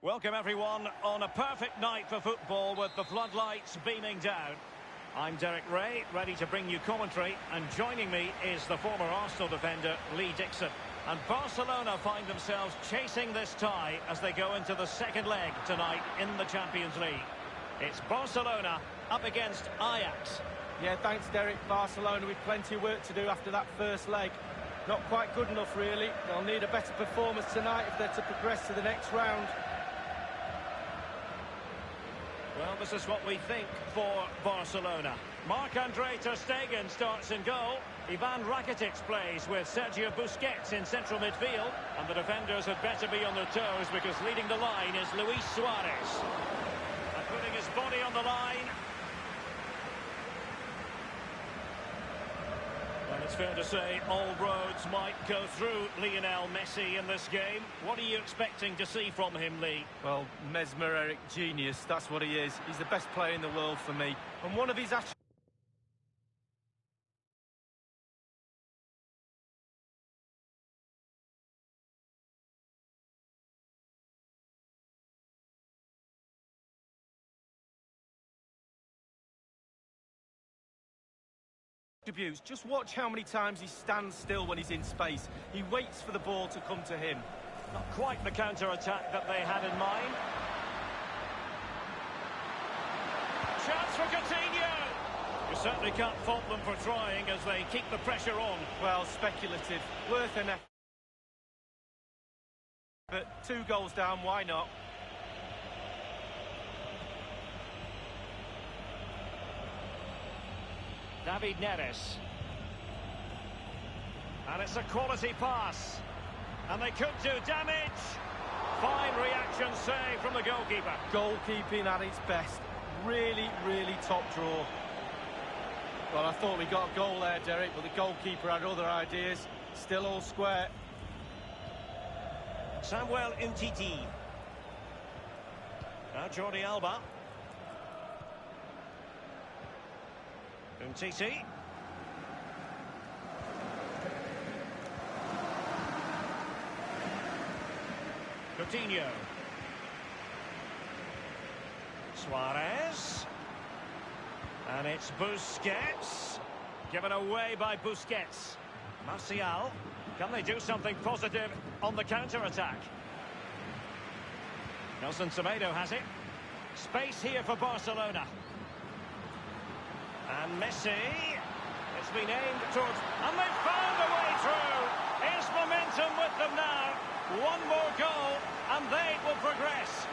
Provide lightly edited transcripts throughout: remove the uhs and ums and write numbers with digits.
Welcome everyone on a perfect night for football with the floodlights beaming down. I'm Derek Ray, ready to bring you commentary, and joining me is the former Arsenal defender Lee Dixon. And Barcelona find themselves chasing this tie as they go into the second leg tonight in the Champions League. It's Barcelona up against Ajax. Yeah, thanks Derek. Barcelona with plenty of work to do after that first leg. Not quite good enough really. They'll need a better performance tonight if they're to progress to the next round. Well, this is what we think for Barcelona. Marc-Andre ter Stegen starts in goal. Ivan Rakitic plays with Sergio Busquets in central midfield. And the defenders had better be on their toes because leading the line is Luis Suarez. And putting his body on the line. Well, it's fair to say all roads might go through Lionel Messi in this game. What are you expecting to see from him, Lee? Well, mesmeric genius, that's what he is. He's the best player in the world for me. And one of his attributes, just watch how many times he stands still when he's in space. He waits for the ball to come to him. Not quite the counter-attack that they had in mind. Chance for Coutinho! You certainly can't fault them for trying as they keep the pressure on. Well, speculative. Worth an effort. But 2 goals down, why not? David Neres. And it's a quality pass. And they could do damage. Fine reaction save from the goalkeeper. Goalkeeping at its best. Really, really top draw. Well, I thought we got a goal there, Derek, but the goalkeeper had other ideas. Still all square. Samuel Umtiti. Now Jordi Alba. Umtiti. Coutinho. Suarez. And it's Busquets. Given away by Busquets. Martial. Can they do something positive on the counter-attack? Nelson Semedo has it. Space here for Barcelona. And Messi. It's been aimed towards... And they've found a way through. Is momentum with them now. One more goal, and they will progress.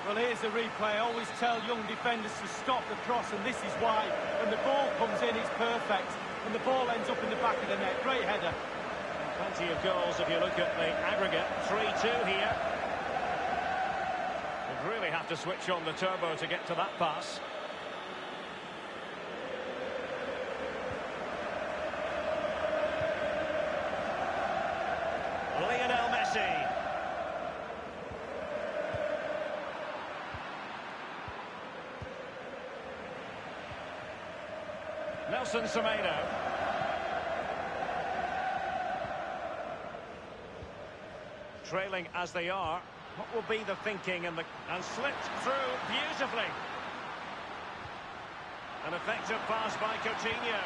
Well, here's the replay. I always tell young defenders to stop the cross, and this is why. When the ball comes in, it's perfect. And the ball ends up in the back of the net. Great header. And plenty of goals if you look at the aggregate. 3-2 here. You'd really have to switch on the turbo to get to that pass. Lionel Messi. Nelson Semedo. Trailing as they are, what will be the thinking and slipped through beautifully. An effective pass by Coutinho.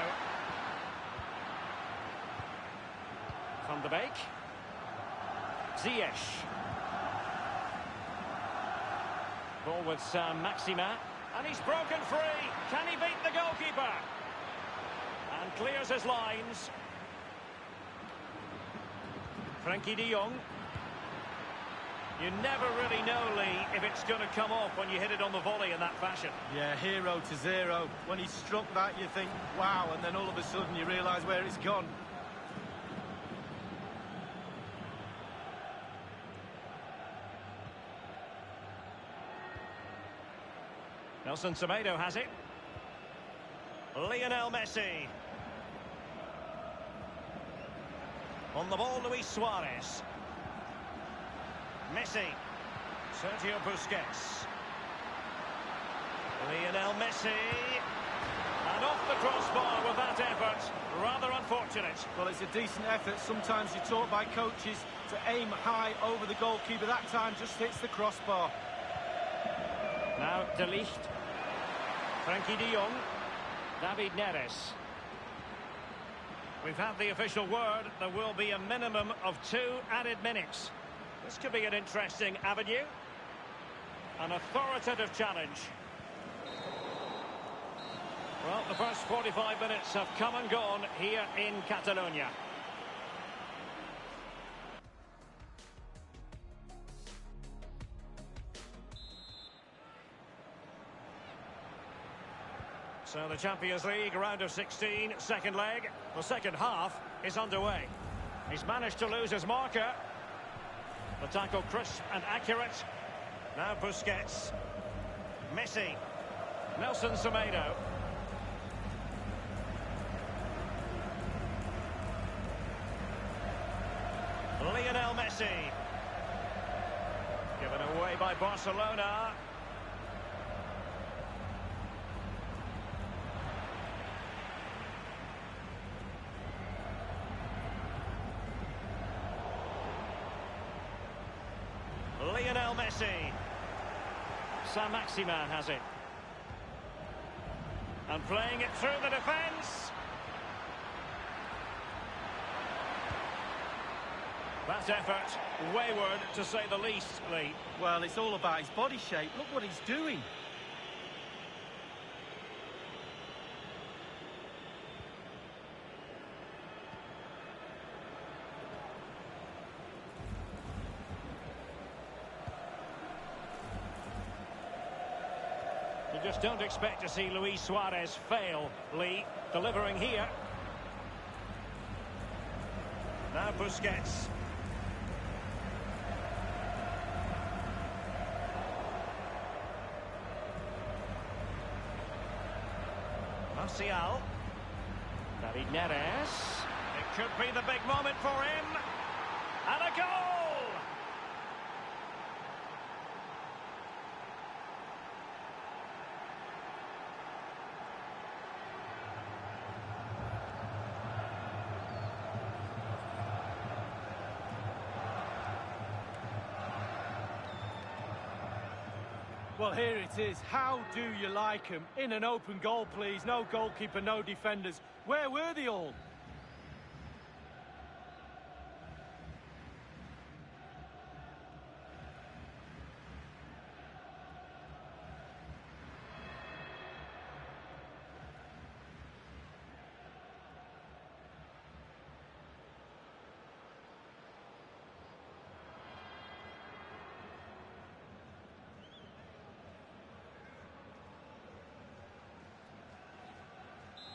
Van de Beek. Ziyech. Ball with Maxima. And he's broken free. Can he beat the goalkeeper? And clears his lines. Frankie de Jong. You never really know, Lee, if it's going to come off when you hit it on the volley in that fashion. Yeah, 0-0. When he struck that, you think, wow, and then all of a sudden you realise where it's gone. Nelson Semedo has it. Lionel Messi. On the ball, Luis Suarez. Messi. Sergio Busquets. Lionel Messi. And off the crossbar with that effort. Rather unfortunate. fortunate. Well, it's a decent effort. Sometimes you're taught by coaches to aim high over the goalkeeper. That time just hits the crossbar. Now De Ligt. Frankie de Jong. David Neres. We've had the official word. There will be a minimum of 2 added minutes. This could be an interesting avenue. An authoritative challenge. Well, the first 45 minutes have come and gone here in Catalonia. So the Champions League round of 16, second leg. The second half is underway. He's managed to lose his marker. The tackle crisp and accurate. Now Busquets. Messi. Nelson Semedo. Lionel Messi. Given away by Barcelona. Lionel Messi. Saint-Maximin has it. And playing it through the defence. That effort, wayward to say the least, Lee. Well, it's all about his body shape. Look what he's doing. You just don't expect to see Luis Suarez fail, Lee, delivering here. Now Busquets. Martial. David Neres. It could be the big moment for him. And a goal! Well, here it is. How do you like him? In an open goal, please. No goalkeeper, no defenders. Where were they all?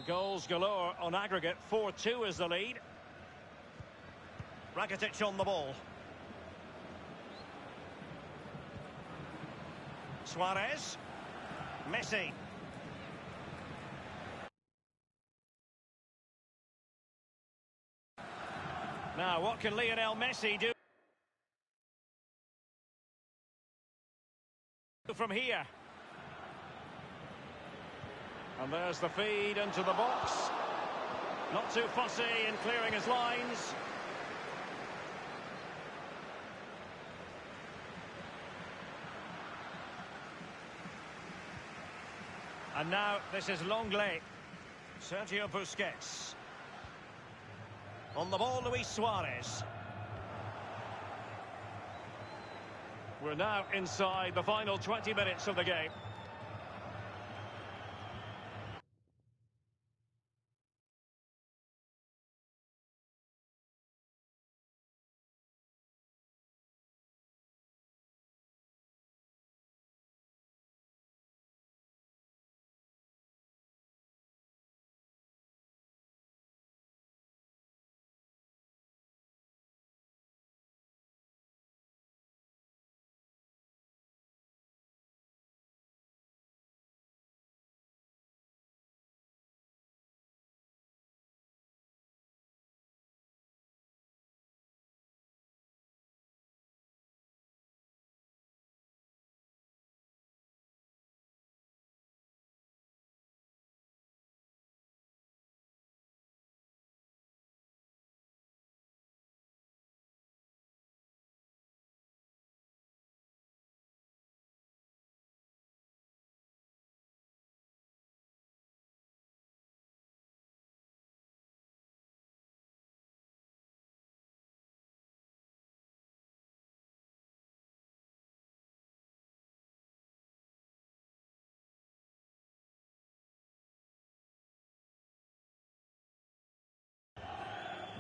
Goals galore on aggregate. 4-2 is the lead. Rakitic on the ball. Suarez. Messi. Now, what can Lionel Messi do from here? And there's the feed into the box. Not too fussy in clearing his lines. And now this is Longley. Sergio Busquets. On the ball, Luis Suarez. We're now inside the final 20 minutes of the game.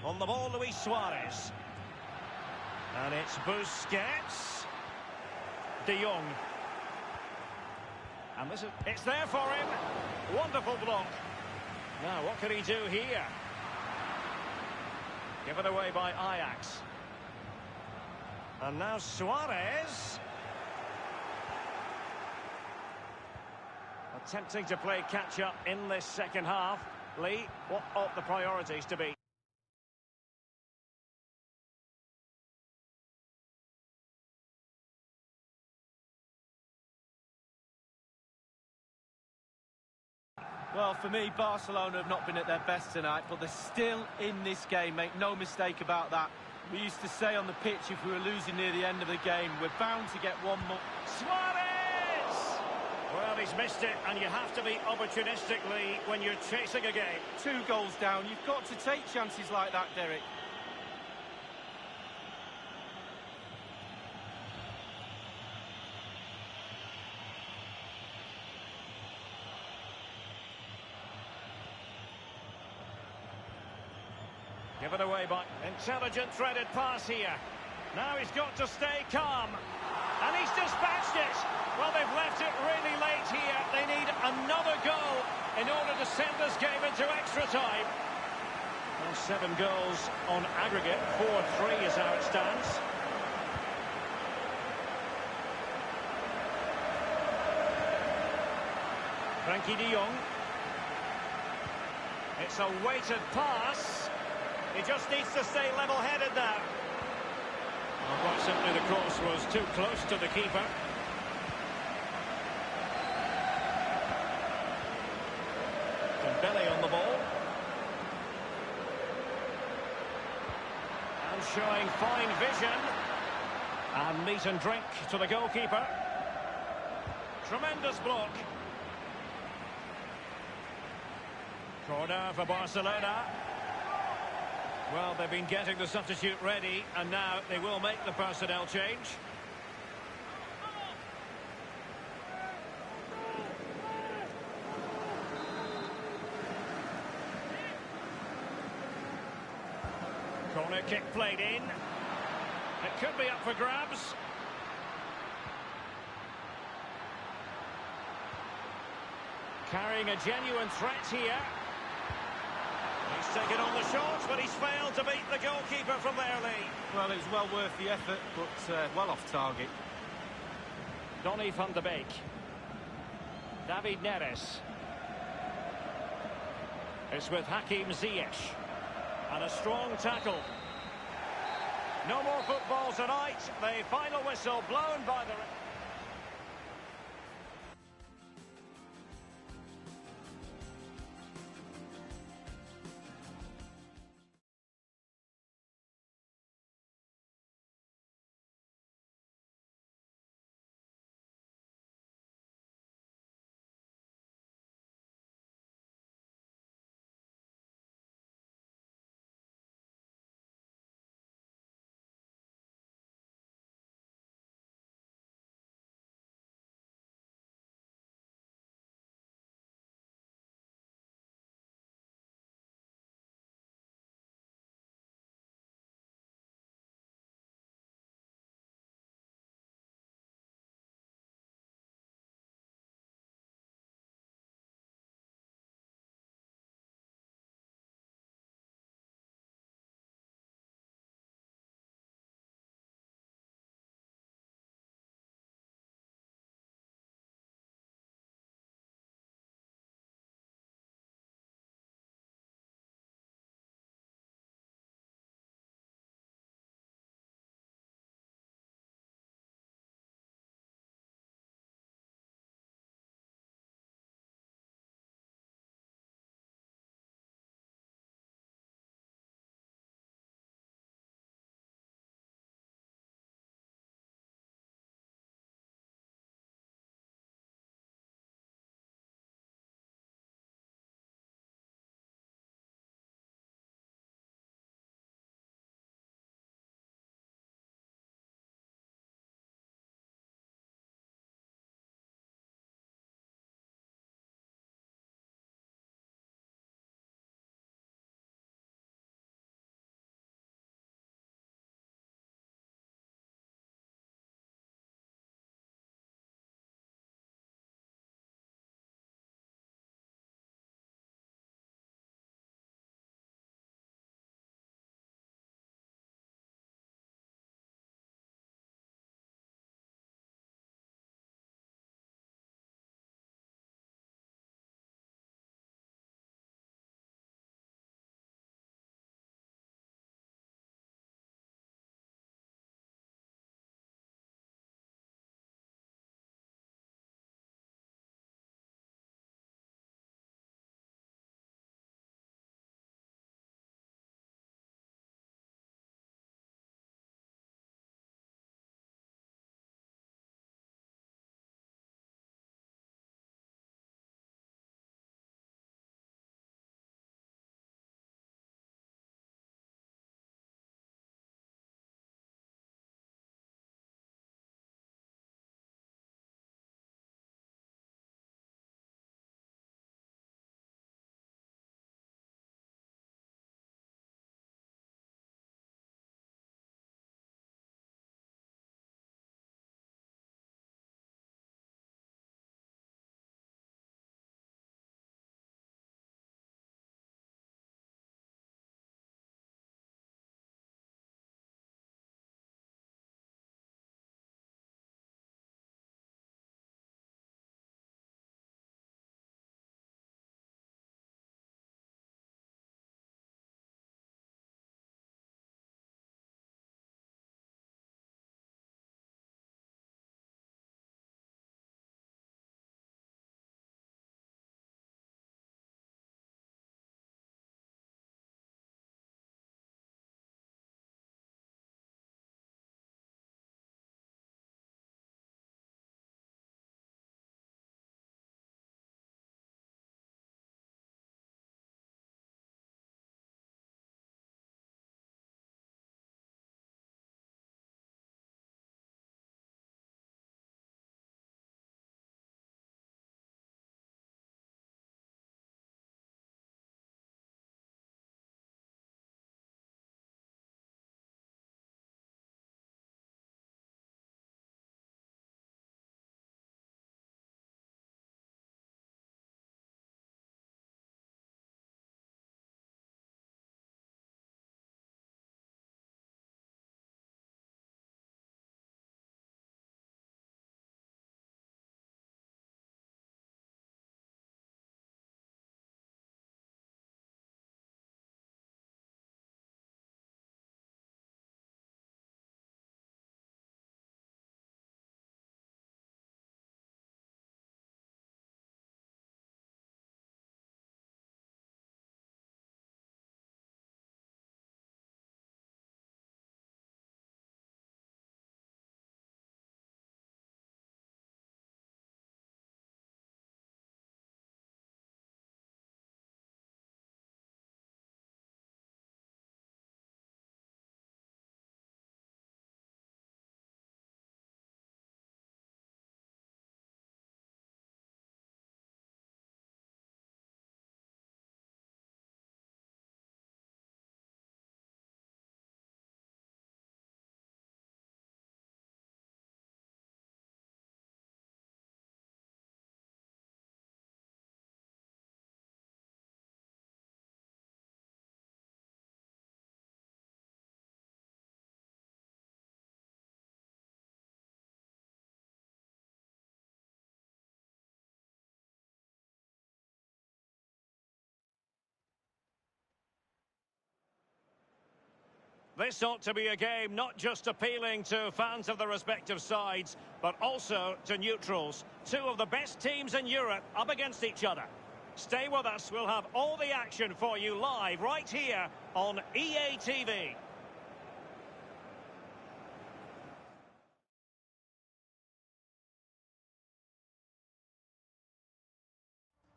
On the ball, Luis Suarez. And it's Busquets. De Jong. And it's there for him. Wonderful block. Now, what can he do here? Given away by Ajax. And now Suarez. Attempting to play catch-up in this second half. Lee, what ought the priorities to be? Well, for me, Barcelona have not been at their best tonight, but they're still in this game, make no mistake about that. We used to say on the pitch, if we were losing near the end of the game, we're bound to get one more. Suarez! Well, he's missed it, and you have to be opportunistic, Lee, when you're chasing a game. 2 goals down, you've got to take chances like that, Derek. Given away by intelligent threaded pass here. Now he's got to stay calm. And he's dispatched it. Well, they've left it really late here. They need another goal in order to send this game into extra time. Well, 7 goals on aggregate. 4-3 is how it stands. Frankie de Jong. It's a weighted pass. He just needs to stay level-headed now. Well, quite simply, the cross was too close to the keeper. Dembele on the ball. And showing fine vision. And meat and drink to the goalkeeper. Tremendous block. Corner for Barcelona. Well, they've been getting the substitute ready, and now they will make the personnel change. Corner kick played in. It could be up for grabs. Carrying a genuine threat here. He's taken on the shots, but he's failed to beat the goalkeeper from there, Lee. Well, it was well worth the effort, but well off target. Donny van de Beek. David Neres. It's with Hakim Ziyech. And a strong tackle. No more football tonight. The final whistle blown by the... This ought to be a game not just appealing to fans of the respective sides, but also to neutrals. Two of the best teams in Europe up against each other. Stay with us, we'll have all the action for you live right here on EA TV.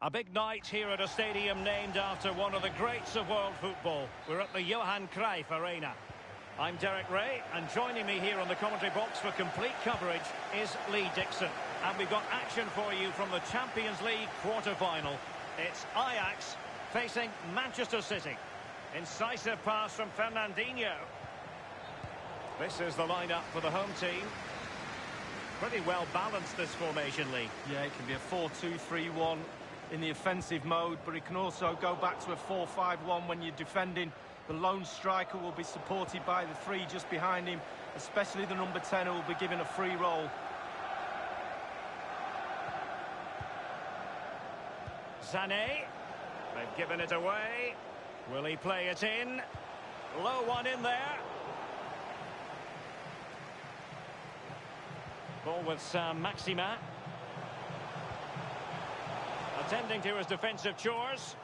A big night here at a stadium named after one of the greats of world football. We're at the Johan Cruyff Arena. I'm Derek Ray, and joining me here on the commentary box for complete coverage is Lee Dixon. And we've got action for you from the Champions League quarter-final. It's Ajax facing Manchester City. Incisive pass from Fernandinho. This is the lineup for the home team. Pretty well balanced, this formation, Lee. Yeah, it can be a 4-2-3-1 in the offensive mode, but it can also go back to a 4-5-1 when you're defending. The lone striker will be supported by the three just behind him, especially the number 10 who will be given a free roll. Sané, they've given it away. Will he play it in? Low one in there. Ball with Maxima. Attending to his defensive chores.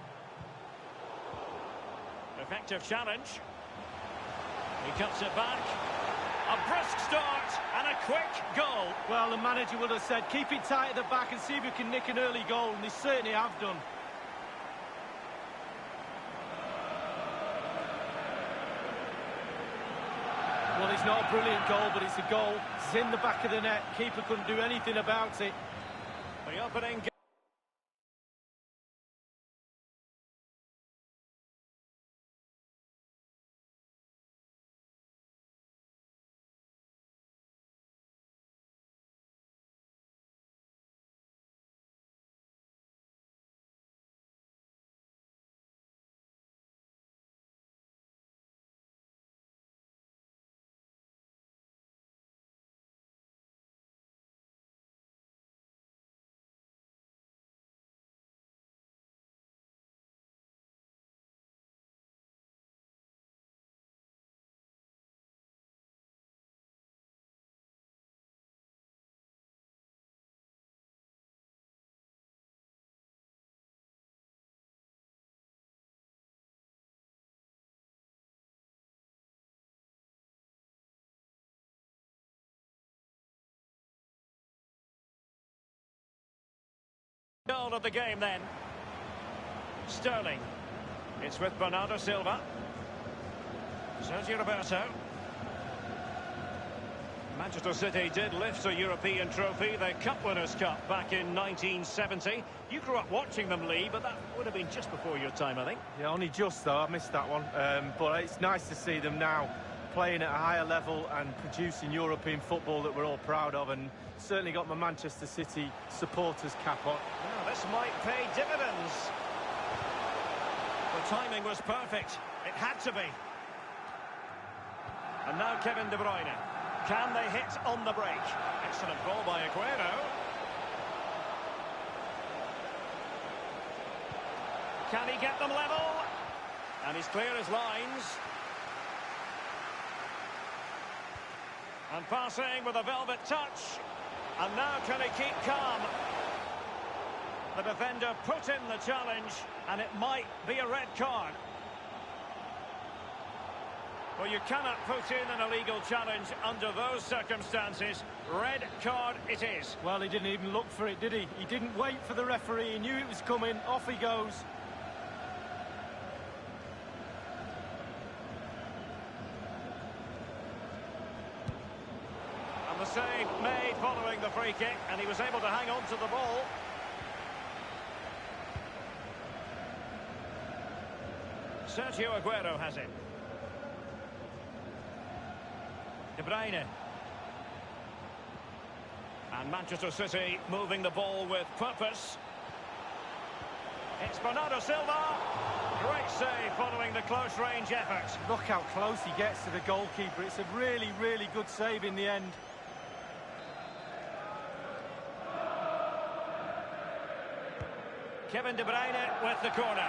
Effective challenge. He cuts it back. A brisk start and a quick goal. Well, the manager would have said, keep it tight at the back and see if you can nick an early goal, and they certainly have done. Well, it's not a brilliant goal, but it's a goal. It's in the back of the net. Keeper couldn't do anything about it. The opening goal of the game then. Sterling. It's with Bernardo Silva. Sergio Roberto. Manchester City did lift a European trophy, the Cup Winners' Cup, back in 1970. You grew up watching them, Lee, but that would have been just before your time, I think. Yeah, only just, though. I missed that one. But it's nice to see them now playing at a higher level and producing European football that we're all proud of, and certainly got my Manchester City supporters cap on. Now, this might pay dividends. The timing was perfect. It had to be. And now Kevin De Bruyne. Can they hit on the break? Excellent ball by Aguero. Can he get them level? And he's clear his lines. And passing with a velvet touch. And now can he keep calm? The defender put in the challenge, and it might be a red card. Well, you cannot put in an illegal challenge under those circumstances. Red card it is. Well, he didn't even look for it, did he? He didn't wait for the referee. He knew it was coming. Off he goes. And the save made following the free kick, and he was able to hang on to the ball. Sergio Aguero has it. De Bruyne. And Manchester City moving the ball with purpose. It's Bernardo Silva. Great save following the close-range effort. Look how close he gets to the goalkeeper. It's a really, really good save in the end. Kevin De Bruyne with the corner.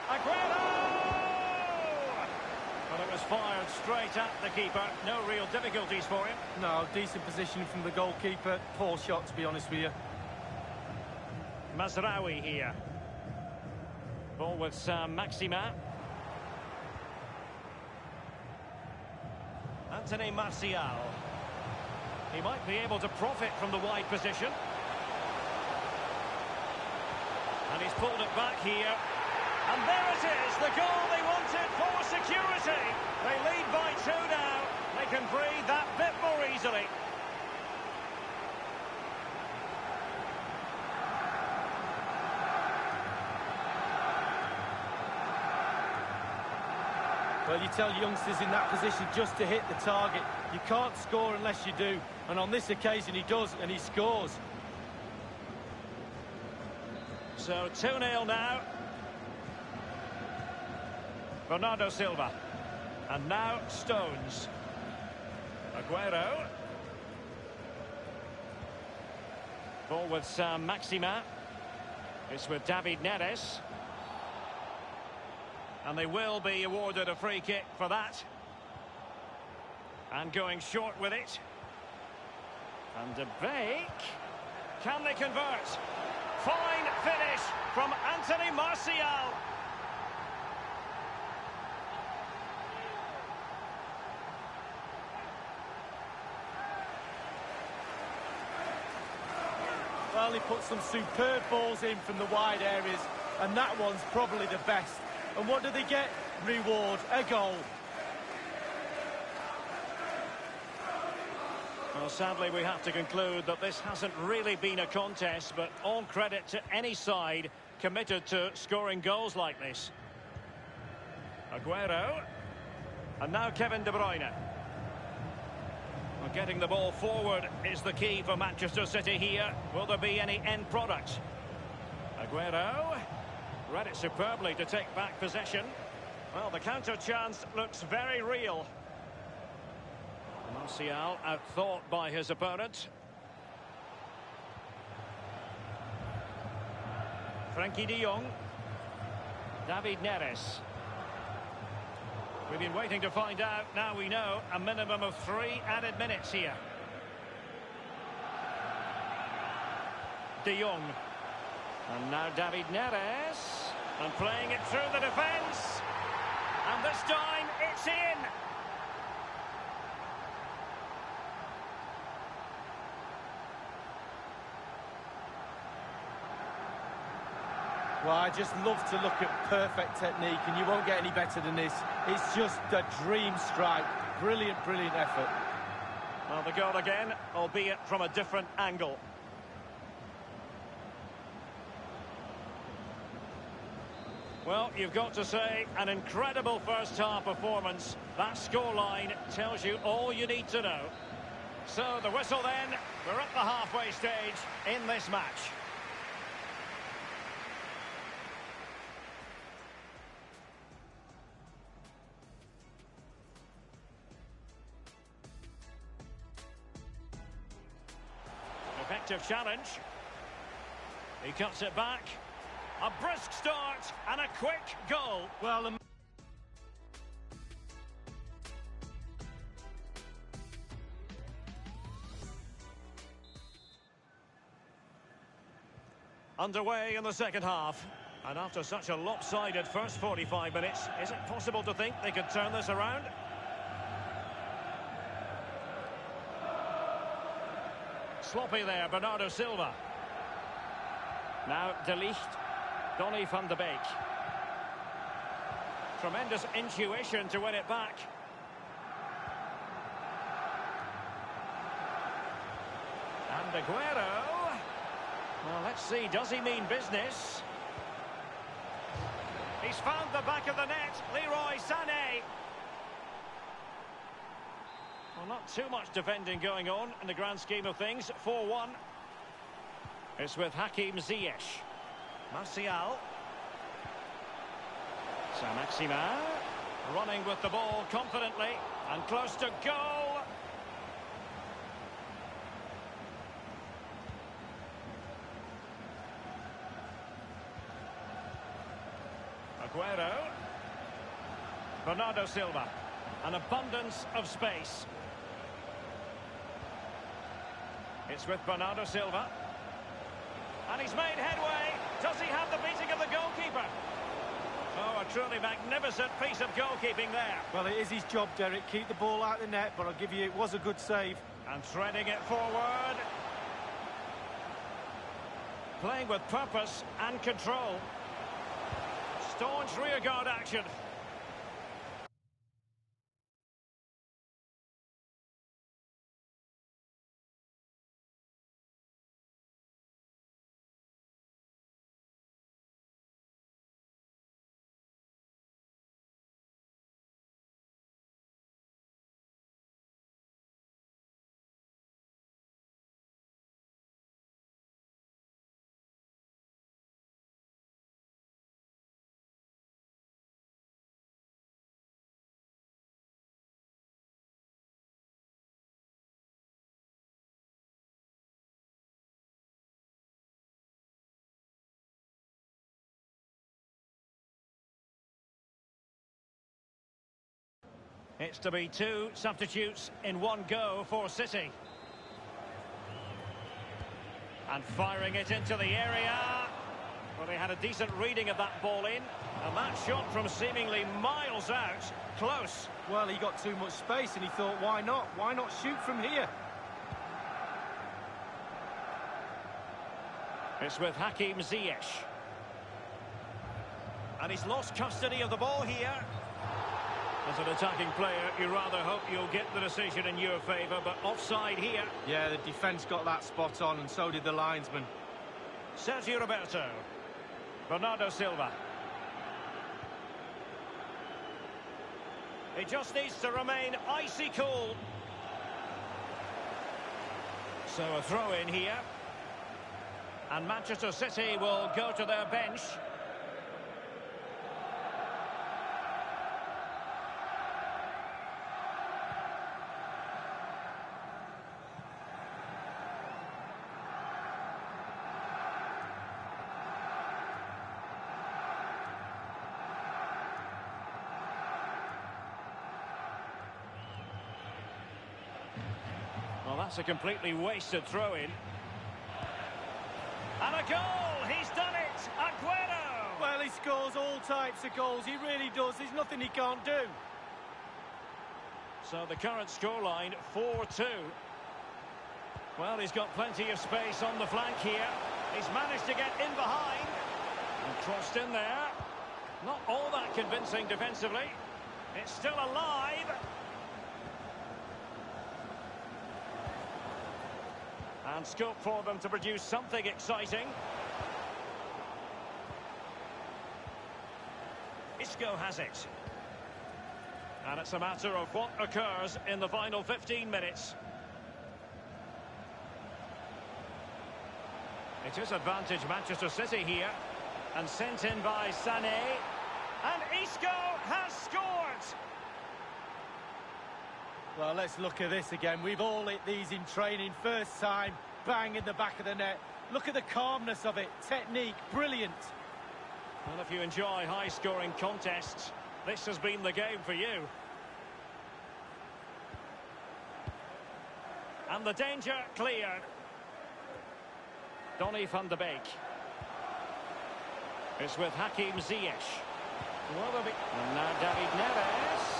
Aguero! Well, it was fired straight at the keeper. No real difficulties for him. No, decent positioning from the goalkeeper. Poor shot, to be honest with you. Mazraoui here. Ball with Maxima. Anthony Martial. He might be able to profit from the wide position. And he's pulled it back here. And there it is, the goal they wanted for security. They lead by 2 now. They can breathe that bit more easily. Well, you tell youngsters in that position just to hit the target. You can't score unless you do. And on this occasion he does, and he scores. So 2-0 now. Bernardo Silva. And now Stones. Aguero. Ball with Maxima. It's with David Neres. And they will be awarded a free kick for that. And going short with it. And De Beek. Can they convert? Fine finish from Anthony Martial. Well, he put some superb balls in from the wide areas, and that one's probably the best. And what do they get? Reward, a goal. Well, sadly, we have to conclude that this hasn't really been a contest, but all credit to any side committed to scoring goals like this. Aguero. And now Kevin De Bruyne. Well, getting the ball forward is the key for Manchester City here. Will there be any end product? Aguero. Read it superbly to take back possession. Well, the counter chance looks very real. Martial outthought by his opponent. Frankie de Jong. David Neres. We've been waiting to find out. Now we know a minimum of 3 added minutes here. De Jong. And now David Neres. And playing it through the defence. And this time it's in. Well, I just love to look at perfect technique, and you won't get any better than this. It's just a dream strike. Brilliant, brilliant effort. Well, the goal again, albeit from a different angle. Well, you've got to say, an incredible first-half performance. That scoreline tells you all you need to know. So, the whistle then. We're at the halfway stage in this match. Effective challenge. He cuts it back. A brisk start and a quick goal. Well, underway in the second half. And after such a lopsided first 45 minutes, is it possible to think they could turn this around? Sloppy there, Bernardo Silva. Now De Ligt, Donny van de Beek. Tremendous intuition to win it back. And Aguero. Well, let's see, does he mean business? He's found the back of the net, Leroy Sané. Well, not too much defending going on in the grand scheme of things. 4-1. It's with Hakim Ziyech. Martial. So Maxima running with the ball confidently and close to goal. Aguero. Bernardo Silva. An abundance of space. It's with Bernardo Silva. And he's made headway. Does he have the beating of the goalkeeper? Oh, a truly magnificent piece of goalkeeping there. Well, it is his job, Derek. Keep the ball out of the net, but I'll give you, it was a good save. And threading it forward. Playing with purpose and control. Staunch rearguard action. It's to be two substitutes in one go for City. And firing it into the area. Well, he had a decent reading of that ball in. And that shot from seemingly miles out, close. Well, he got too much space and he thought, why not? Why not shoot from here? It's with Hakim Ziyech. And he's lost custody of the ball here. As an attacking player, you rather hope you'll get the decision in your favour, but offside here. Yeah, the defence got that spot on, and so did the linesman. Sergio Roberto. Bernardo Silva. He just needs to remain icy cool. So a throw in here. And Manchester City will go to their bench. Well, that's a completely wasted throw-in. And a goal! He's done it! Aguero! Well, he scores all types of goals. He really does. There's nothing he can't do. So the current scoreline, 4-2. Well, he's got plenty of space on the flank here. He's managed to get in behind. And crossed in there. Not all that convincing defensively. It's still alive. And scope for them to produce something exciting. Isco has it. And it's a matter of what occurs in the final 15 minutes. It is advantage Manchester City here. And sent in by Sané. And Isco has scored! Well, let's look at this again. We've all hit these in training. First time, bang in the back of the net. Look at the calmness of it. Technique, brilliant. Well, if you enjoy high-scoring contests, this has been the game for you. And the danger cleared. Donny van de Beek. It's with Hakim Ziyech. And now David Neres.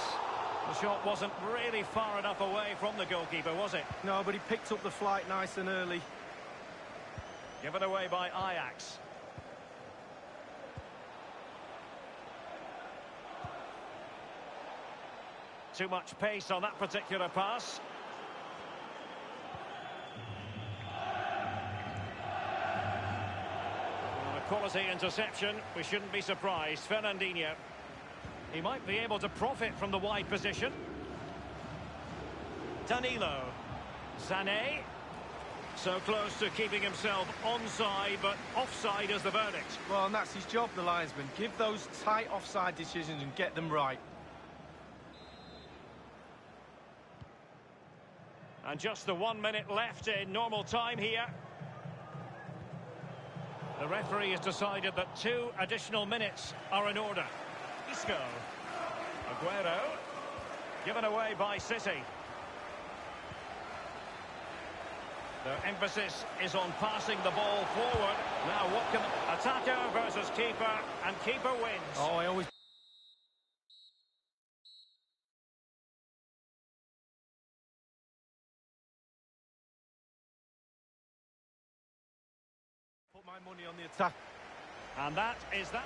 The shot wasn't really far enough away from the goalkeeper, was it? No, but he picked up the flight nice and early. Given away by Ajax. Too much pace on that particular pass. Well, a quality interception. We shouldn't be surprised. Fernandinho. He might be able to profit from the wide position. Danilo. Sané. So close to keeping himself onside, but offside is the verdict. Well, and that's his job, the linesman. Give those tight offside decisions and get them right. And just the 1 minute left in normal time here. The referee has decided that 2 additional minutes are in order. Isco. Aguero. Given away by City. Their emphasis is on passing the ball forward. Now what can... Attacker versus keeper, and keeper wins. Oh, I always... put my money on the attack. And that is that.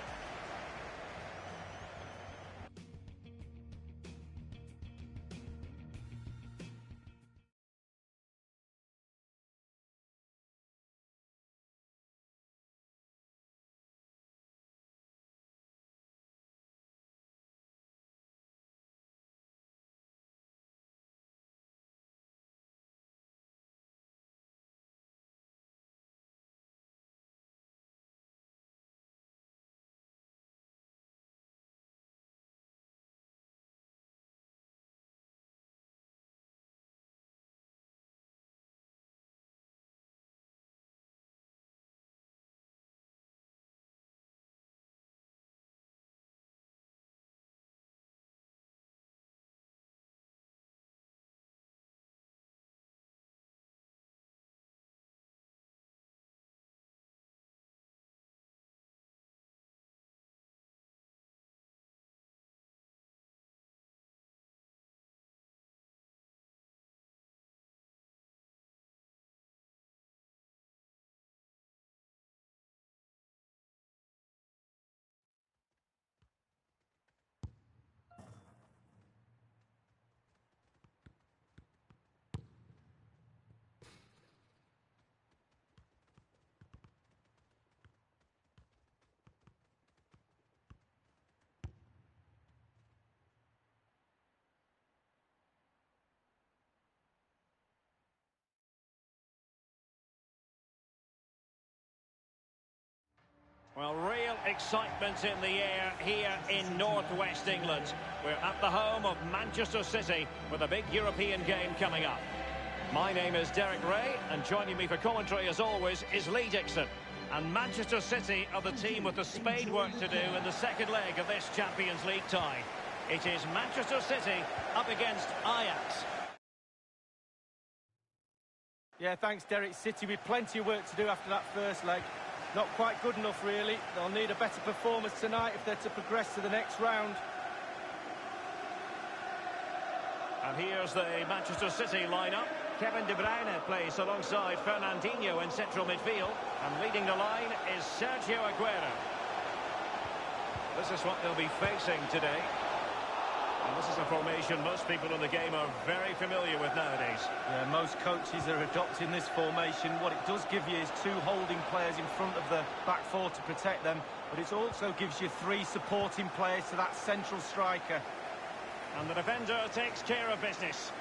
Well, real excitement in the air here in northwest England. We're at the home of Manchester City with a big European game coming up. My name is Derek Ray, and joining me for commentary as always is Lee Dixon. And Manchester City are the team with the spade work to do in the second leg of this Champions League tie. It is Manchester City up against Ajax. Yeah, thanks, Derek. City with plenty of work to do after that first leg. Not quite good enough, really. They'll need a better performance tonight if they're to progress to the next round. And here's the Manchester City lineup. Kevin De Bruyne plays alongside Fernandinho in central midfield. And leading the line is Sergio Aguero. This is what they'll be facing today. And this is a formation most people in the game are very familiar with nowadays. Yeah, most coaches are adopting this formation. What it does give you is two holding players in front of the back four to protect them, but it also gives you three supporting players to that central striker. And the defender takes care of business.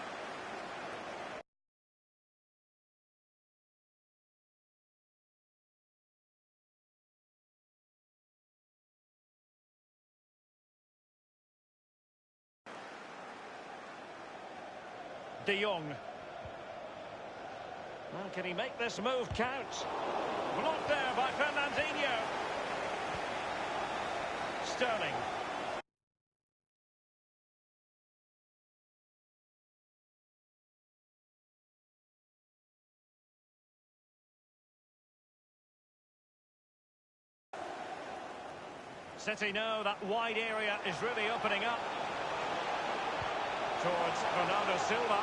De Jong. Well, can he make this move count? Blocked there by Fernandinho. Sterling. City know that wide area is really opening up. Towards Bernardo Silva.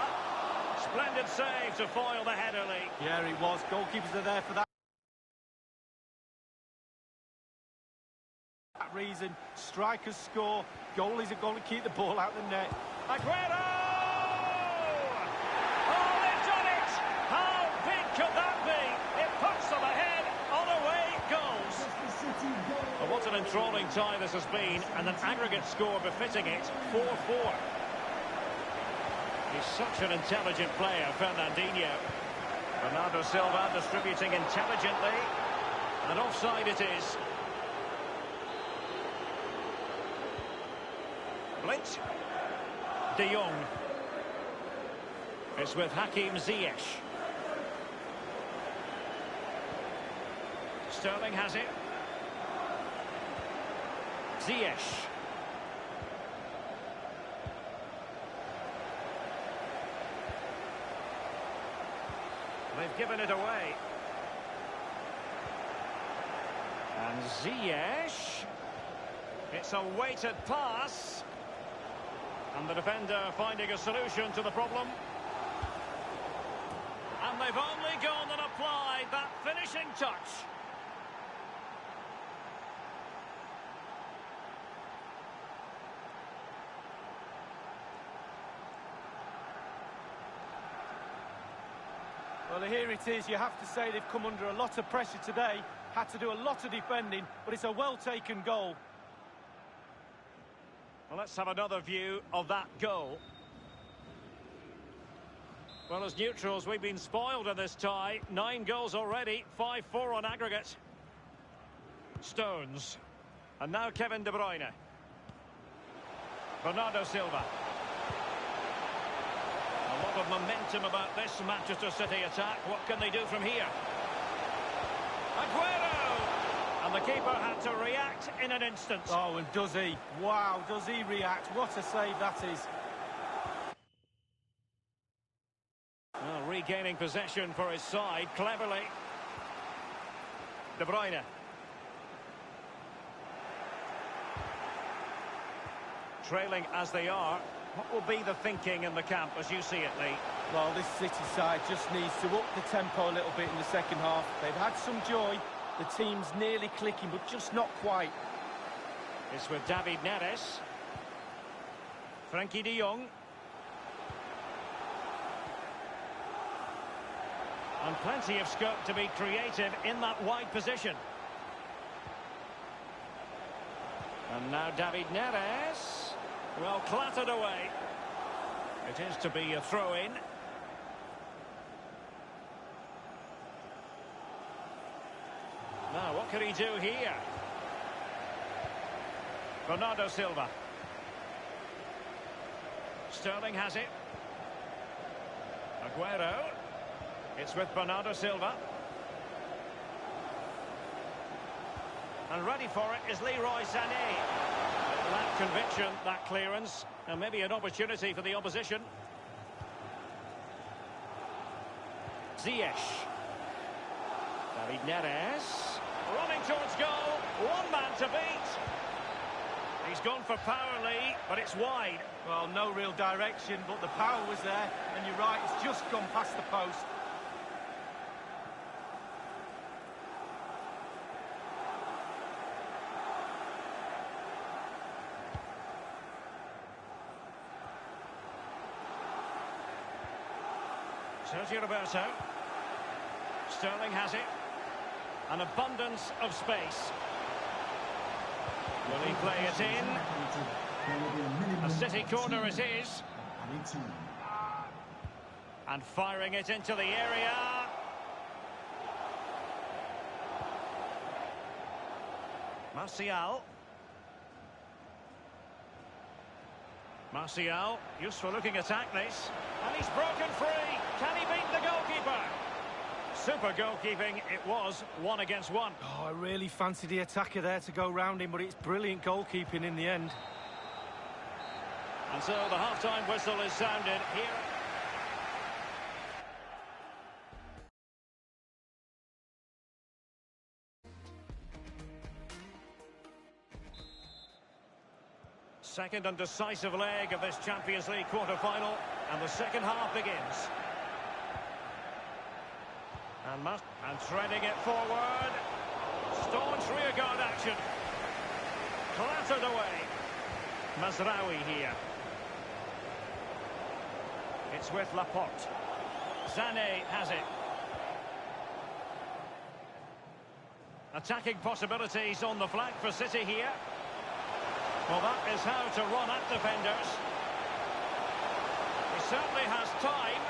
Splendid save to foil the header, Lee. Yeah, he was. Goalkeepers are there for that reason. Strikers score. Goalies are going to keep the ball out of the net. Aguero! Oh, they've done it! How big could that be? It puts them ahead. On away it goes. Well, what an enthralling tie this has been, and an aggregate score befitting it, 4-4. He's such an intelligent player, Fernandinho. Bernardo Silva distributing intelligently. And offside it is. Blitz. De Jong. It's with Hakim Ziyech. Sterling has it. Ziyech. They've given it away. And Ziyech. It's a weighted pass. And the defender finding a solution to the problem. And they've only gone and applied that finishing touch. Well, here it is. You have to say they've come under a lot of pressure today. Had to do a lot of defending, but it's a well-taken goal. Well, let's have another view of that goal. Well, as neutrals, we've been spoiled in this tie. 9 goals already, 5-4 on aggregate. Stones. And now Kevin De Bruyne. Bernardo Silva. A lot of momentum about this Manchester City attack. What can they do from here? Aguero! And the keeper had to react in an instant. Oh, and does he? Wow, does he react? What a save that is. Well, regaining possession for his side, cleverly. De Bruyne. Trailing as they are. What will be the thinking in the camp as you see it, Lee? Well, this City side just needs to up the tempo a little bit in the second half. They've had some joy. The team's nearly clicking, but just not quite. It's with David Neres. Frankie de Jong. And plenty of scope to be creative in that wide position. And now David Neres. Well, clattered away. It is to be a throw-in. Now, what can he do here? Bernardo Silva. Sterling has it. Aguero. It's with Bernardo Silva. And ready for it is Leroy Sané. That conviction, that clearance, and maybe an opportunity for the opposition. Ziyech. David Neres. Running towards goal. One man to beat. He's gone for power, Lee, but it's wide. Well, no real direction, but the power was there. And you're right, it's just gone past the post. Sergio Roberto. Sterling has it. An abundance of space. Will he play it in? A City corner it is. And firing it into the area. Martial. Martial, useful looking attack this. And he's broken free. Can he beat the goalkeeper? Super goalkeeping it was, 1 against 1. Oh, I really fancied the attacker there to go round him, but it's brilliant goalkeeping in the end. And so the half-time whistle is sounded here. Second and decisive leg of this Champions League quarter-final, and the second half begins. And threading it forward. Staunch rearguard action. Clattered away. Mazraoui here. It's with Laporte. Sané has it. Attacking possibilities on the flank for City here. Well, that is how to run at defenders. He certainly has time.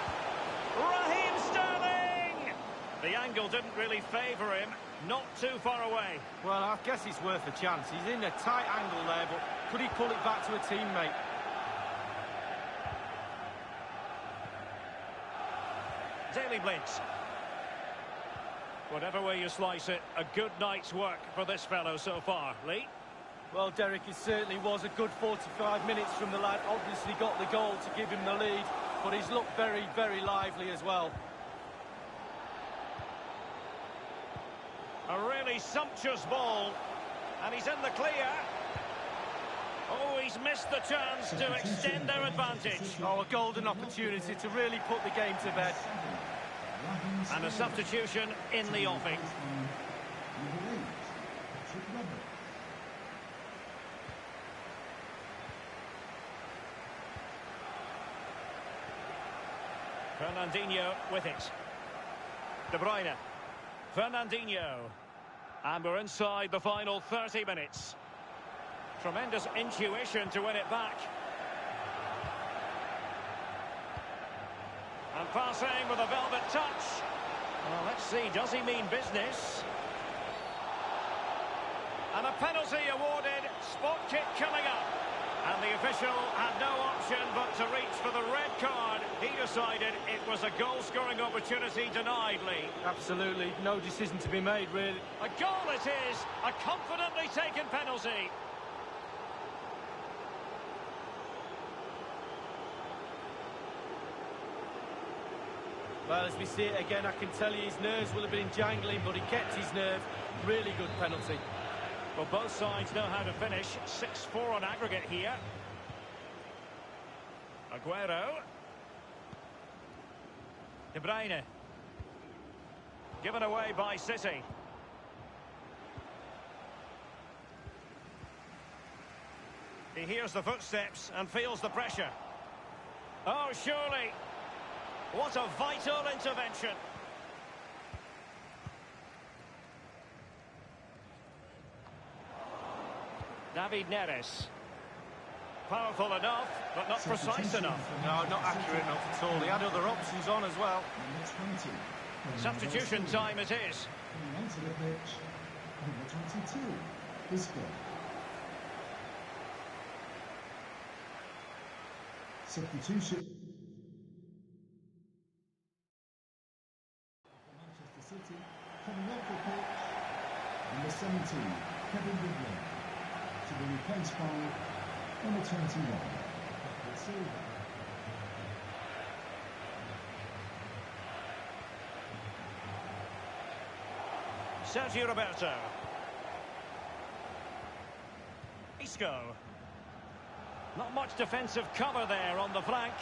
Raheem Sterling! The angle didn't really favour him. Not too far away. Well, I guess it's worth a chance. He's in a tight angle there, but could he pull it back to a teammate? Daily Blitz. Whatever way you slice it, a good night's work for this fellow so far. Lee? Well, Derek, it certainly was a good 45 minutes from the lad. Obviously got the goal to give him the lead, but he's looked very, very lively as well. A really sumptuous ball. And he's in the clear. Oh, he's missed the chance to extend their advantage. Oh, a golden opportunity to really put the game to bed. And a substitution in the offing. Fernandinho with it. De Bruyne. Fernandinho. And we're inside the final 30 minutes. Tremendous intuition to win it back. And passing with a velvet touch. Well, let's see, does he mean business? And a penalty awarded. Spot kick coming up. And the official had no option but to reach for the red card. He decided it was a goal-scoring opportunity denied, Lee. Absolutely, no decision to be made, really. A goal it is, a confidently taken penalty. Well, as we see it again, I can tell you his nerves will have been jangling, but he kept his nerve. Really good penalty. Well, both sides know how to finish. 6-4 on aggregate here. Aguero. De Bruyne. Given away by City. He hears the footsteps and feels the pressure. Oh, surely. What a vital intervention. David Neres. Powerful enough, but not precise enough. No, not accurate enough at all. He had other options on as well. Substitution time it is. Coming onto the pitch, number 22, Isco. Substitution. For Manchester City, coming off the pitch, number 17, Kevin De Bruyne, to be replaced by number 21, David Silva. Sergio Roberto. Isco. Not much defensive cover there on the flank.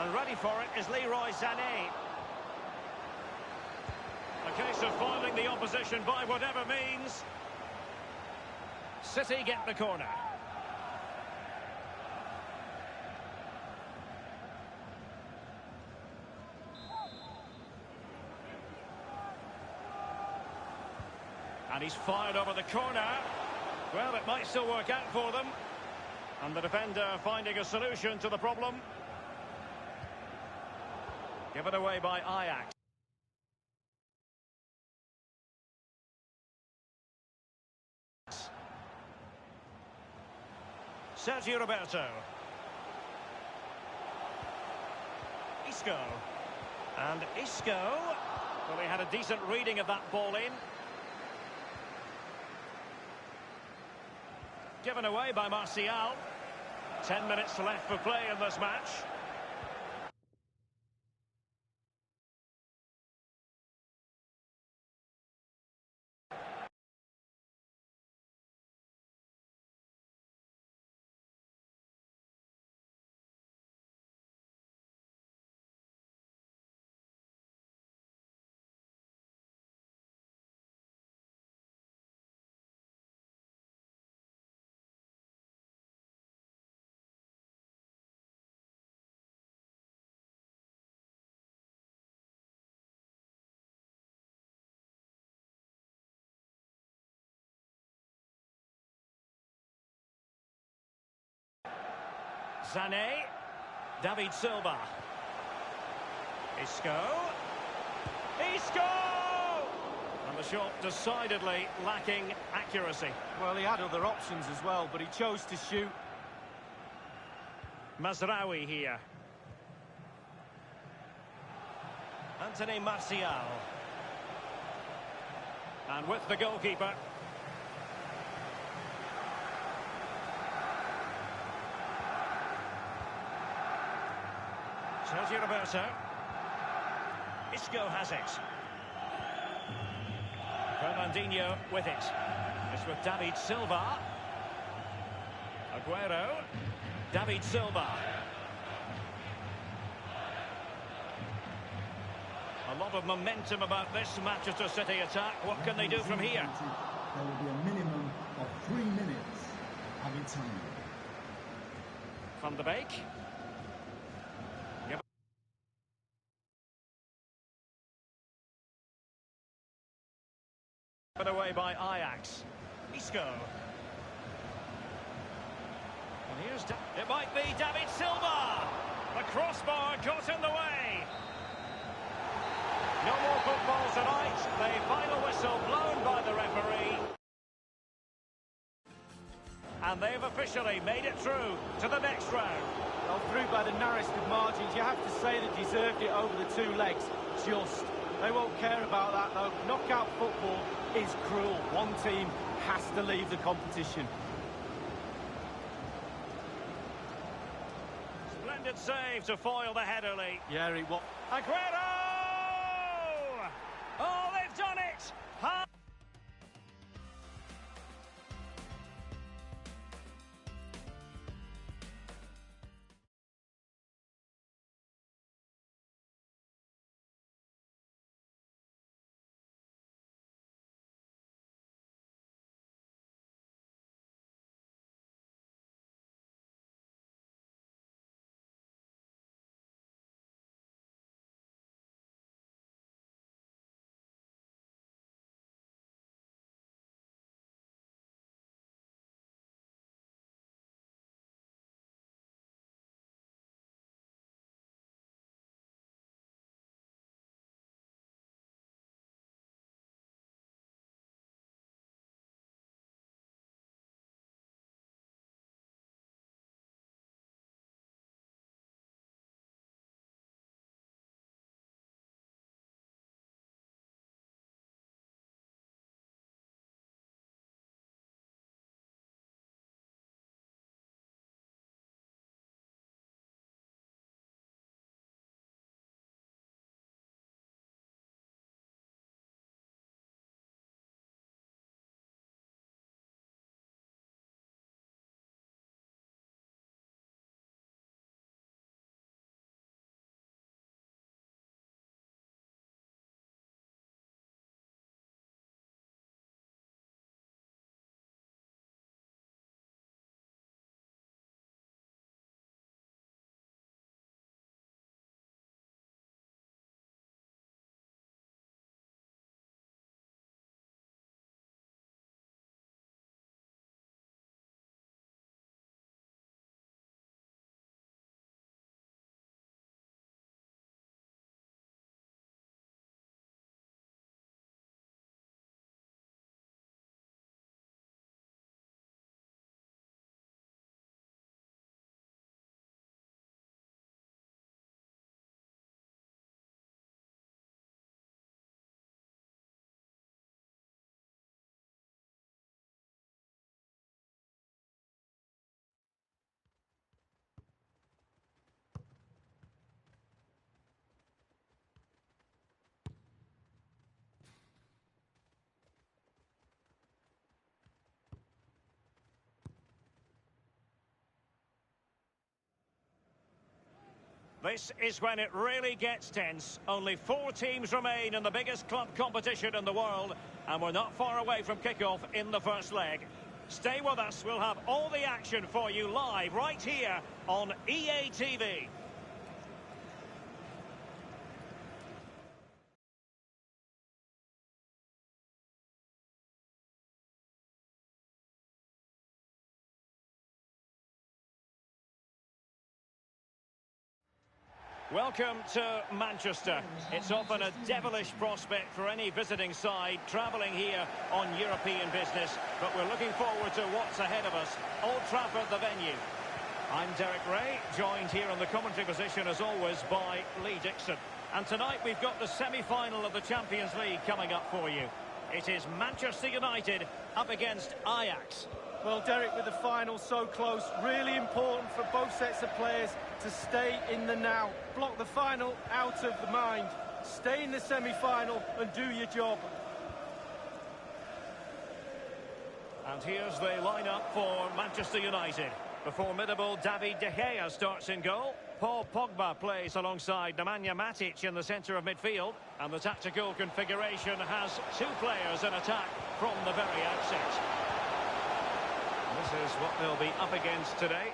And ready for it is Leroy Sané. A case of foiling the opposition by whatever means. City get the corner. And he's fired over the corner. Well, it might still work out for them. And the defender finding a solution to the problem. Given away by Ajax. Sergio Roberto. Isco. And Isco. Well, he had a decent reading of that ball in. Given away by Martial. 10 minutes left for play in this match. Sané. David Silva. Isco. Isco! And the shot decidedly lacking accuracy. Well, he had other options as well, but he chose to shoot. Mazraoui here. Anthony Martial. And with the goalkeeper. Sergio Roberto. Isco. Isco has it. Fernandinho with it. It's with David Silva. Aguero. David Silva. A lot of momentum about this Manchester City attack. What can they do from here? There will be a minimum of 3 minutes added time. Van de Beek. Given away by Ajax. Isco. And here's... It might be David Silva. The crossbar got in the way. No more football tonight. The final whistle blown by the referee. And they've officially made it through to the next round. Well, through by the narrowest of margins. You have to say they deserved it over the 2 legs. Just. They won't care about that, though. Knockout football is cruel. One team has to leave the competition. Splendid save to foil the header, Lee. Yeah, it was. Aguero! Oh, they've done it! This is when it really gets tense. Only 4 teams remain in the biggest club competition in the world, and we're not far away from kickoff in the first leg. Stay with us, we'll have all the action for you live right here on EA TV. Welcome to Manchester. It's often a devilish prospect for any visiting side travelling here on European business, but we're looking forward to what's ahead of us. Old Trafford, the venue. I'm Derek Ray, joined here in the commentary position as always by Lee Dixon. And tonight we've got the semi-final of the Champions League coming up for you. It is Manchester United up against Ajax. Well, Derek, with the final so close, really important for both sets of players to stay in the now. Block the final out of the mind. Stay in the semi-final and do your job. And here's the lineup for Manchester United. The formidable David De Gea starts in goal. Paul Pogba plays alongside Nemanja Matic in the centre of midfield. And the tactical configuration has two players in attack from the very outset. This is what they'll be up against today.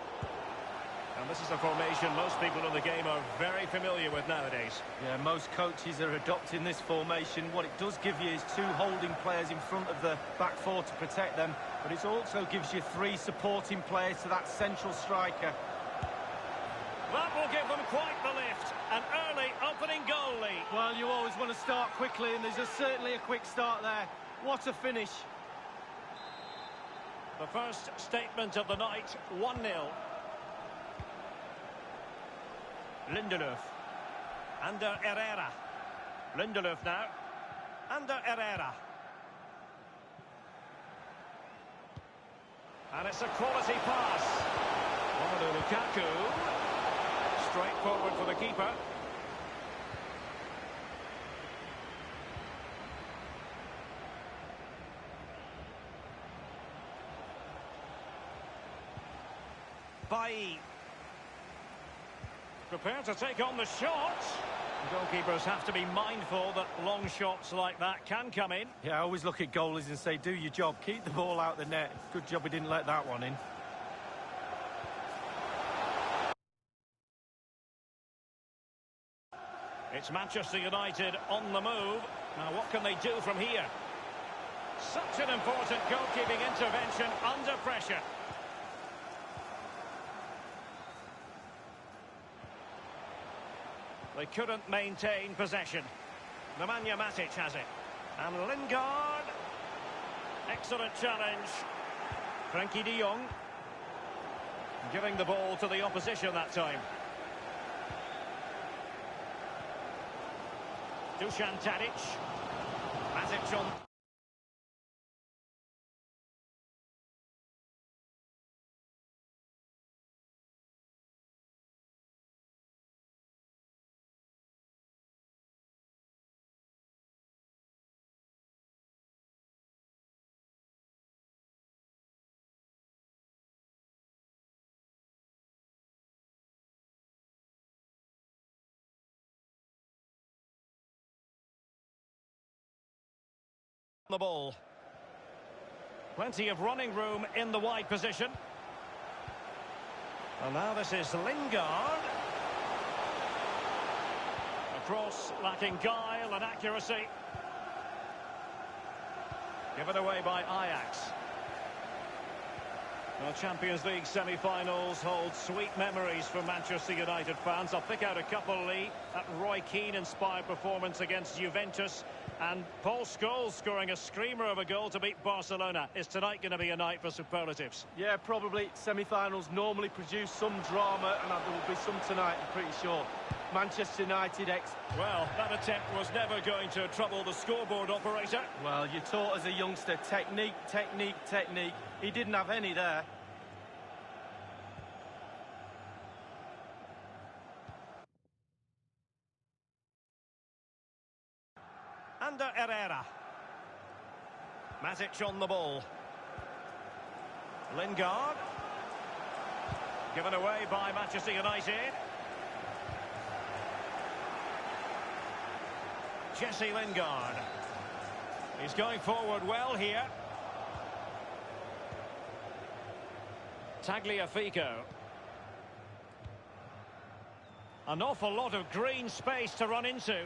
And this is a formation most people in the game are very familiar with nowadays. Yeah, most coaches are adopting this formation. What it does give you is two holding players in front of the back four to protect them, but it also gives you three supporting players to that central striker. That will give them quite the lift. An early opening goal lead. Well, you always want to start quickly, and there's certainly a quick start there. What a finish. The first statement of the night, 1-0. Lindelöf. Under Herrera. Lindelöf now. Under Herrera. And it's a quality pass. Romelu Lukaku. Straight forward for the keeper. Bailly. Prepared to take on the shot. Goalkeepers have to be mindful that long shots like that can come in. Yeah, I always look at goalies and say, do your job, keep the ball out the net. Good job he didn't let that one in. It's Manchester United on the move. Now what can they do from here? Such an important goalkeeping intervention under pressure. They couldn't maintain possession. Nemanja Matic has it. And Lingard. Excellent challenge. Frankie de Jong. Giving the ball to the opposition that time. Dusan Tadic. Matic on. The ball. Plenty of running room in the wide position. And now this is Lingard. A cross lacking guile and accuracy. Given away by Ajax. Well, Champions League semi-finals hold sweet memories for Manchester United fans. I'll pick out a couple, Lee. That Roy Keane-inspired performance against Juventus. And Paul Scholes scoring a screamer of a goal to beat Barcelona. Is tonight going to be a night for superlatives? Yeah, probably. Semi-finals normally produce some drama, and there will be some tonight, I'm pretty sure. Manchester United Well, that attempt was never going to trouble the scoreboard operator. Well, you're taught as a youngster, technique, technique, technique. He didn't have any there. Under Herrera. Matic on the ball. Lingard. Given away by Manchester United. Jesse Lingard. He's going forward well here. Tagliafico. An awful lot of green space to run into.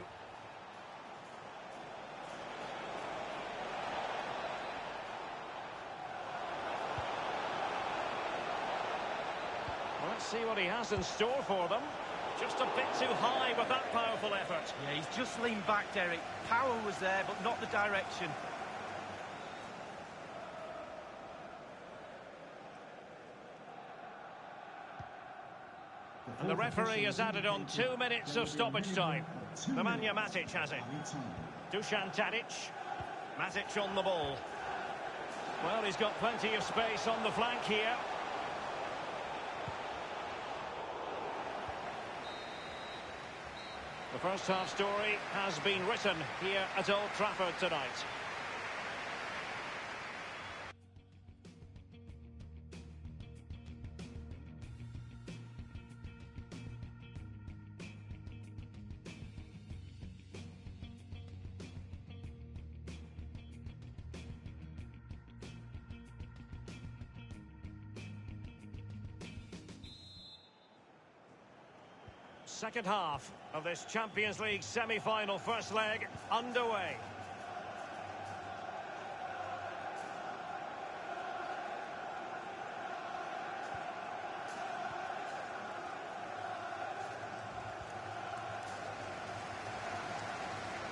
Well, let's see what he has in store for them. Just a bit too high with that powerful effort. Yeah, he's just leaned back, Derek. Power was there, but not the direction. And the referee has added on 2 minutes of stoppage time. Nemanja Matic has it. Dusan Tadic. Matic on the ball. Well, he's got plenty of space on the flank here. The first half story has been written here at Old Trafford tonight. Second half of this Champions League semi-final first leg underway.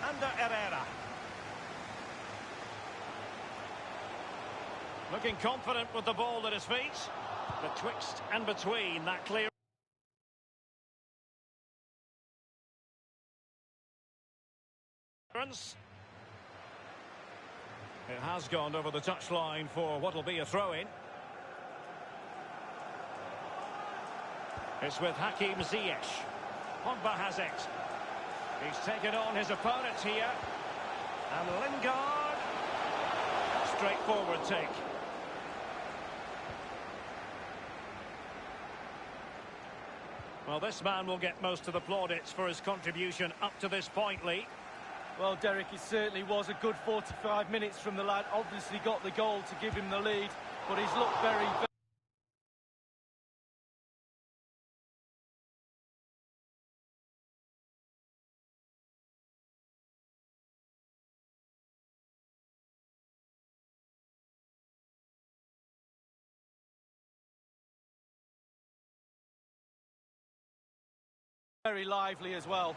Under Herrera. Looking confident with the ball at his feet. Betwixt and between that clear. It has gone over the touchline for what will be a throw-in. It's with Hakim Ziyech. Pogba has it. He's taken on his opponent here. And Lingard. Straightforward take. Well, this man will get most of the plaudits for his contribution up to this point, Lee. Well, Derek, it certainly was a good 45 minutes from the lad. Obviously got the goal to give him the lead, but he's looked very lively as well.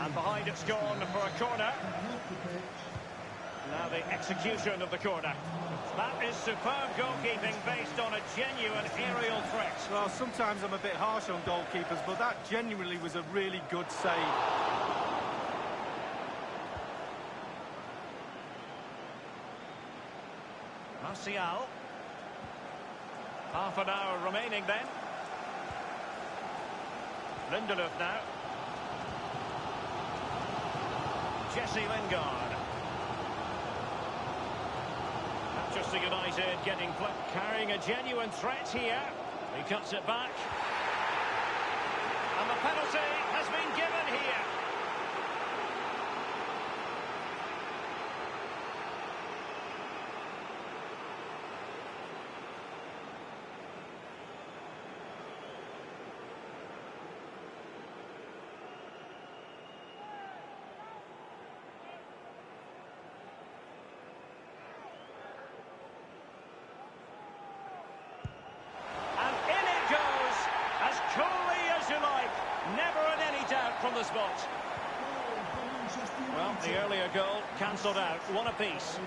And behind it's gone for a corner. Now the execution of the corner. That is superb goalkeeping based on a genuine aerial threat. Well, sometimes I'm a bit harsh on goalkeepers, but that genuinely was a really good save. Martial. Half an hour remaining then. Lindelof now. Jesse Lingard. Manchester United carrying a genuine threat here. He cuts it back. And the penalty has been given here. From the spot. Well, the earlier goal cancelled out. One apiece.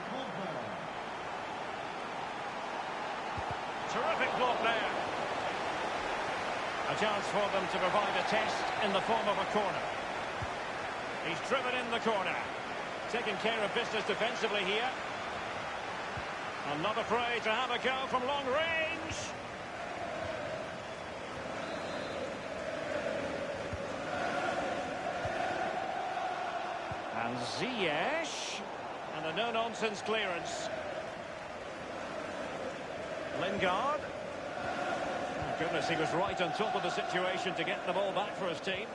Terrific block there. A chance for them to provide a test in the form of a corner. He's driven in the corner. Taking care of business defensively here. And not afraid to have a go from long range. And Ziyech, and a no-nonsense clearance. Lingard. Oh, goodness, he was right on top of the situation to get the ball back for his team.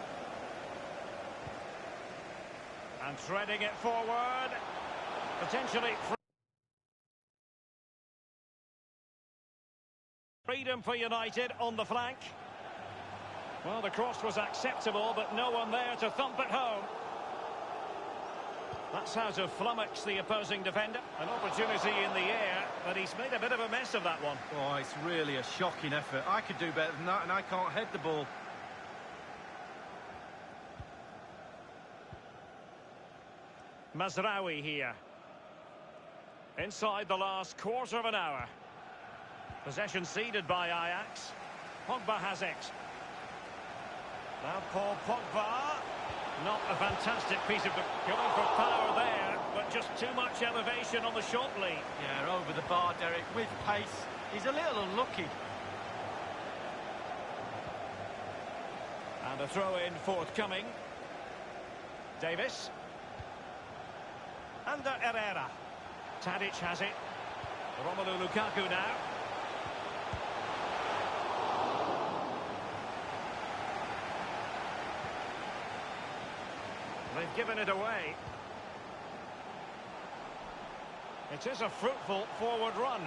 And threading it forward. Potentially freedom for United on the flank. Well, the cross was acceptable, but no one there to thump it home. That's how to flummox the opposing defender. An opportunity in the air, but he's made a bit of a mess of that one. Oh, it's really a shocking effort. I could do better than that, and I can't head the ball. Mazraoui here. Inside the last quarter of an hour. Possession ceded by Ajax. Pogba has it. Now Paul Pogba. Not a fantastic piece of going for power there, but just too much elevation on the shot lead. Yeah, over the bar, Derek, with pace. He's a little unlucky. And a throw-in forthcoming. Davis. Under Herrera. Tadic has it. Romelu Lukaku now. They've given it away. It is a fruitful forward run.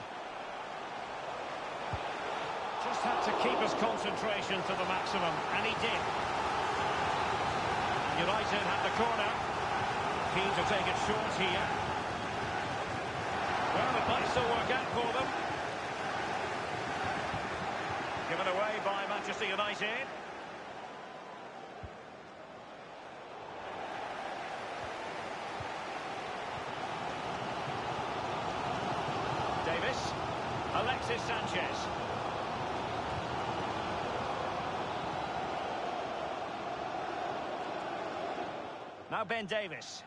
Just had to keep his concentration to the maximum, and he did. United have the corner. Keen to take it short here. Well, it might still work out for them. Given away by Manchester United. Davis. Alexis Sanchez. Now Ben Davis.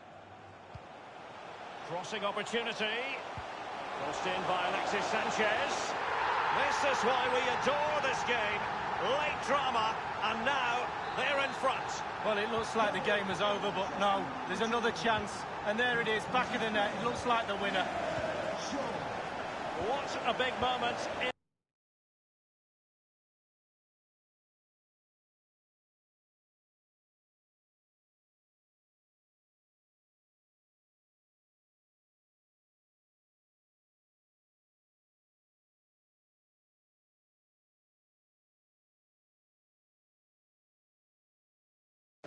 Crossing opportunity. Crossed in by Alexis Sanchez. This is why we adore this game. Late drama, and now they're in front. Well, it looks like the game is over, but no, there's another chance. And there it is, back of the net. It looks like the winner. What a big moment.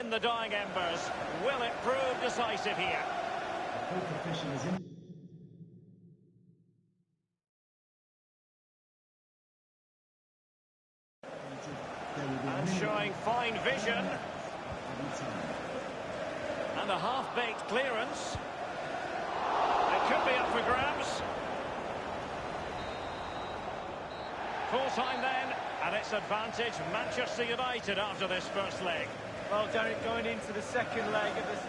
In the dying embers, will it prove decisive here? The fourth official is in. And showing fine vision. And a half-baked clearance. It could be up for grabs. Full time then, and it's advantage Manchester United after this first leg. Well, Derek, going into the second leg of this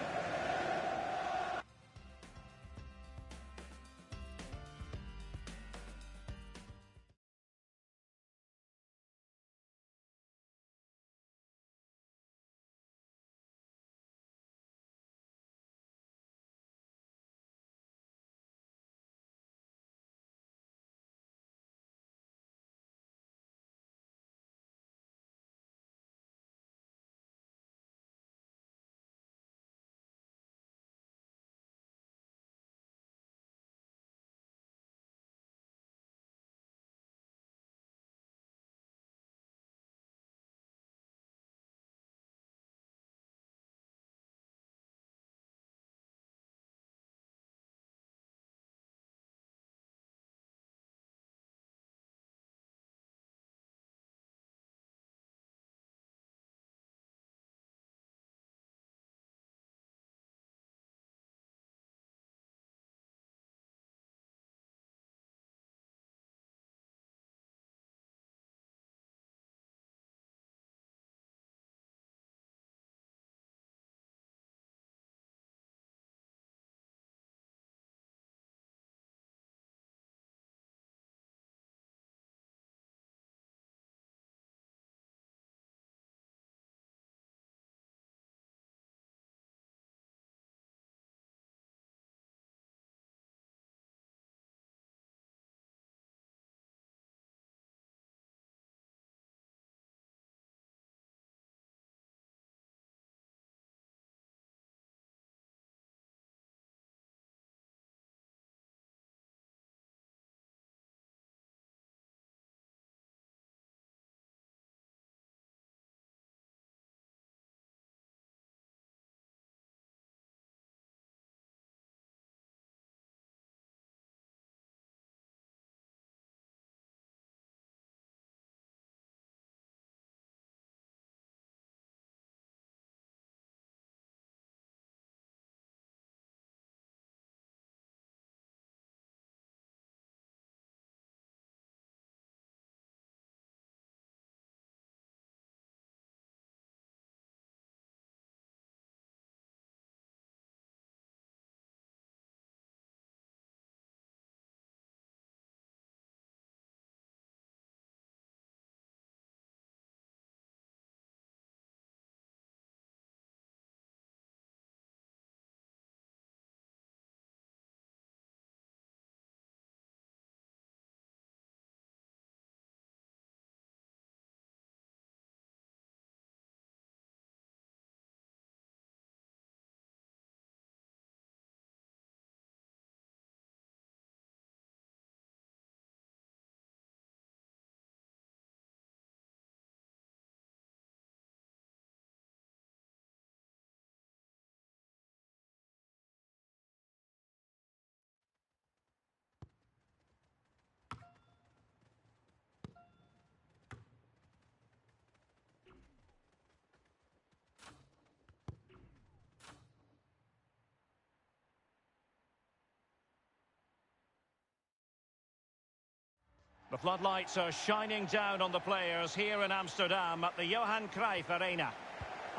The floodlights are shining down on the players here in Amsterdam at the Johan Cruyff Arena.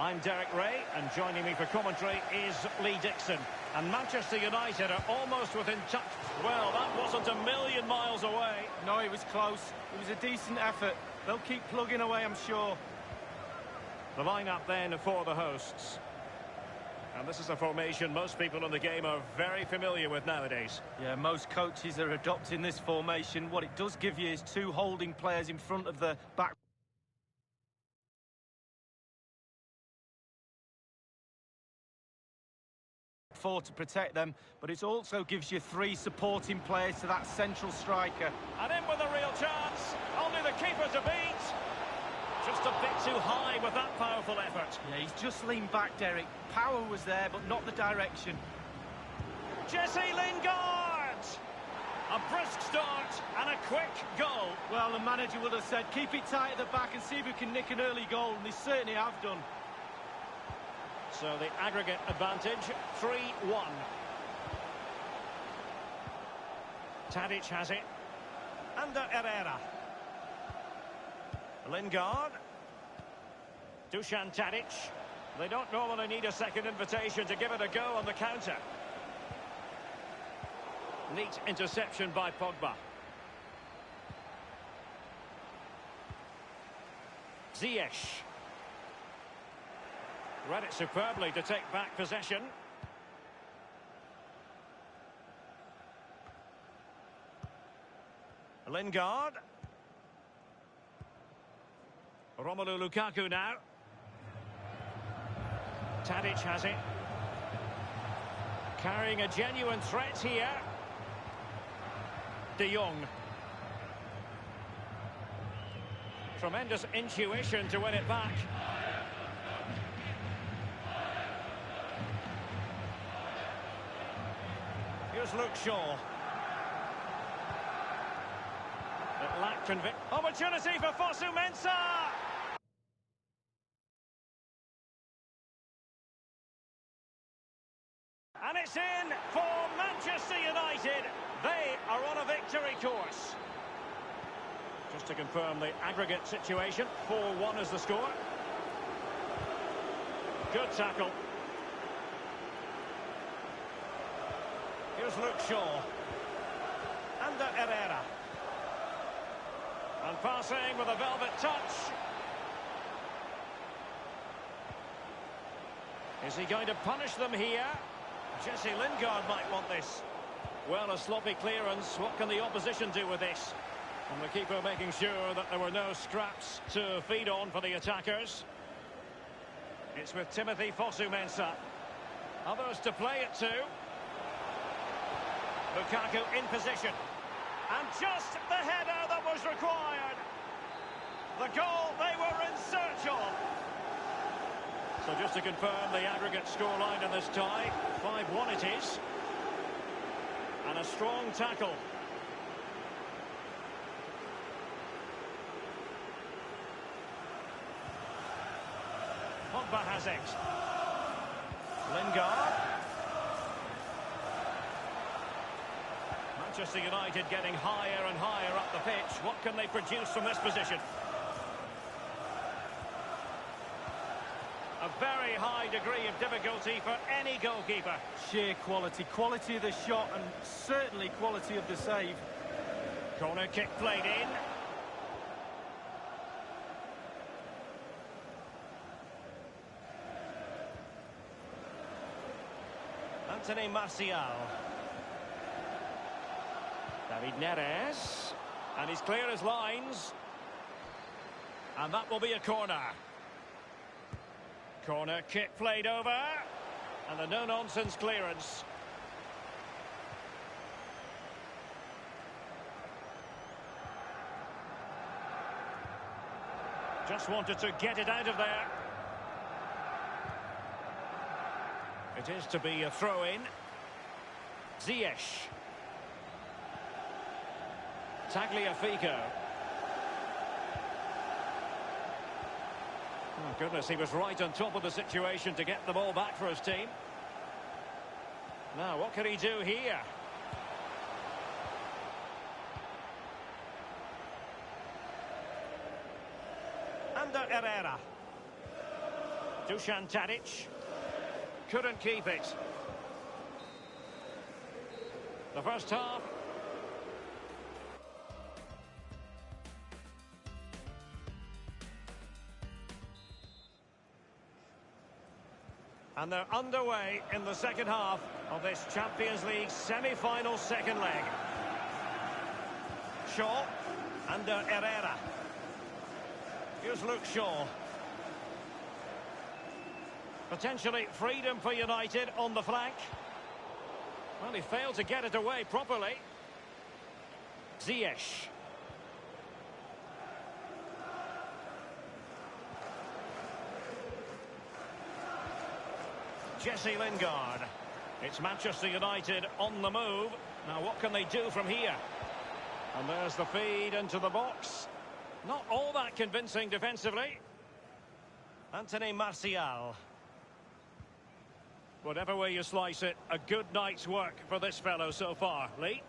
I'm Derek Ray, and joining me for commentary is Lee Dixon. And Manchester United are almost within touch. Well, that wasn't a million miles away. No, it was close. It was a decent effort. They'll keep plugging away, I'm sure. The lineup then for the hosts. And this is a formation most people in the game are very familiar with nowadays. Yeah, most coaches are adopting this formation. What it does give you is two holding players in front of the back. Four to protect them, but it also gives you three supporting players to that central striker. And in with a real chance. Only the keeper to beat. Just a bit too high with that powerful effort. Yeah, he's just leaned back, Derek. Power was there, but not the direction. Jesse Lingard! A brisk start and a quick goal. Well, the manager would have said, keep it tight at the back and see if we can nick an early goal, and they certainly have done. So the aggregate advantage, 3-1. Tadic has it. Under Herrera. Lingard. Dusan Tadic. They don't normally need a second invitation to give it a go on the counter. Neat interception by Pogba. Ziyech. Read it superbly to take back possession. Lingard. Romelu Lukaku now. Tadic has it. Carrying a genuine threat here. De Jong. Tremendous intuition to win it back. Here's Luke Shaw. It lacked conviction. Opportunity for Fosu Mensah! And it's in for Manchester United. They are on a victory course. Just to confirm the aggregate situation, 4-1 is the score. Good tackle. Here's Luke Shaw. Under Herrera. And passing with a velvet touch. Is he going to punish them here? Jesse Lingard might want this. Well, a sloppy clearance. What can the opposition do with this? And the keeper making sure that there were no scraps to feed on for the attackers. It's with Timothy Fosu Mensah. Others to play it to. Lukaku in position. And just the header that was required. The goal they were in search of. So just to confirm the aggregate scoreline in this tie, 5-1 it is. And a strong tackle. Pogba has it. Lingard. Manchester United getting higher and higher up the pitch. What can they produce from this position? A very high degree of difficulty for any goalkeeper. Sheer quality. Quality of the shot and certainly quality of the save. Corner kick played in. Anthony Martial. David Neres. And he's clear as lines. And that will be a corner. Corner kick played over. And a no-nonsense clearance. Just wanted to get it out of there. It is to be a throw-in. Ziyech. Tagliafico. Oh, goodness, he was right on top of the situation to get the ball back for his team. Now, what can he do here? Ander Herrera. Dusan Tadic. Couldn't keep it. The first half. And they're underway in the second half of this Champions League semi-final second leg. Shaw, Ander Herrera. Here's Luke Shaw. Potentially freedom for United on the flank. Well, he failed to get it away properly. Ziyech. Jesse Lingard. It's Manchester United on the move. Now what can they do from here? And there's the feed into the box. Not all that convincing defensively. Anthony Martial. Whatever way you slice it, a good night's work for this fellow so far. Lee?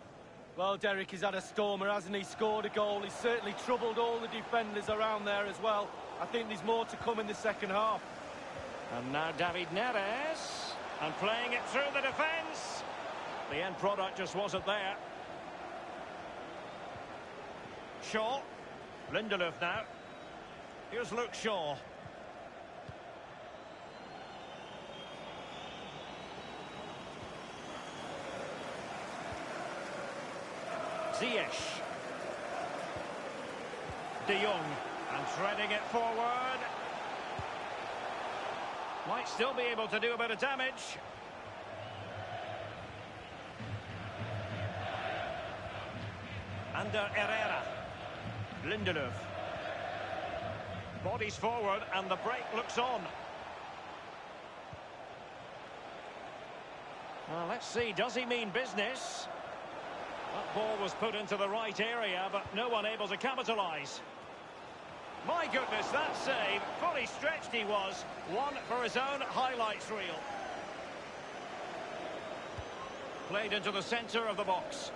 Well, Derek, he's had a stormer, hasn't he? Scored a goal. He's certainly troubled all the defenders around there as well. I think there's more to come in the second half. And now David Neres. And playing it through the defence. The end product just wasn't there. Shaw. Lindelöf now. Here's Luke Shaw. Ziyech. De Jong. And threading it forward. Might still be able to do a bit of damage. Ander Herrera. Lindelöf. Bodies forward and the break looks on. Well, let's see, does he mean business? That ball was put into the right area, but no one able to capitalise. My goodness, that save, fully stretched he was. One for his own highlights reel. Played into the centre of the box.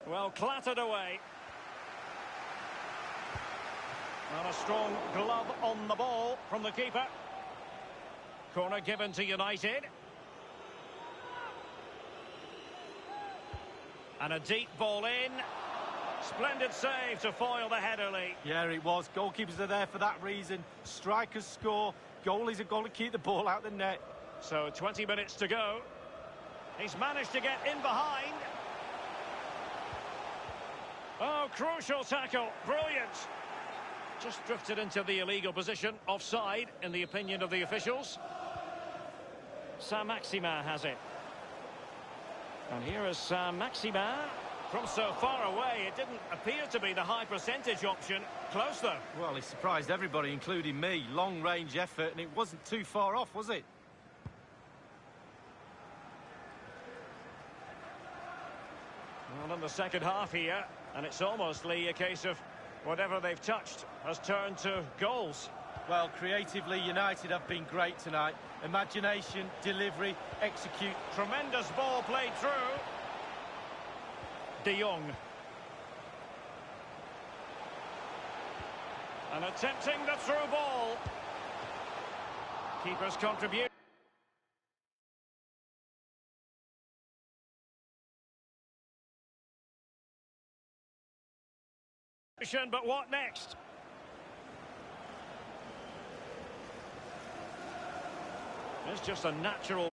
Well, clattered away. And a strong glove on the ball from the keeper. Corner given to United. And a deep ball in. Splendid save to foil the header, Lee. Yeah, it was. Goalkeepers are there for that reason. Strikers score. Goalies have got to keep the ball out the net. So 20 minutes to go. He's managed to get in behind. Oh, crucial tackle. Brilliant. Just drifted into the illegal position. Offside, in the opinion of the officials. Saint-Maximin has it. And here is Saint-Maximin. From so far away, it didn't appear to be the high percentage option. Close, though. Well, he surprised everybody, including me. Long-range effort, and it wasn't too far off, was it? Well, in the second half here, and it's almost, Lee, a case of whatever they've touched has turned to goals. Well, creatively, United have been great tonight. Imagination, delivery, execute. Tremendous ball played through. De Jong. And attempting the through ball. Keeper's contribution. But what next? It's just a natural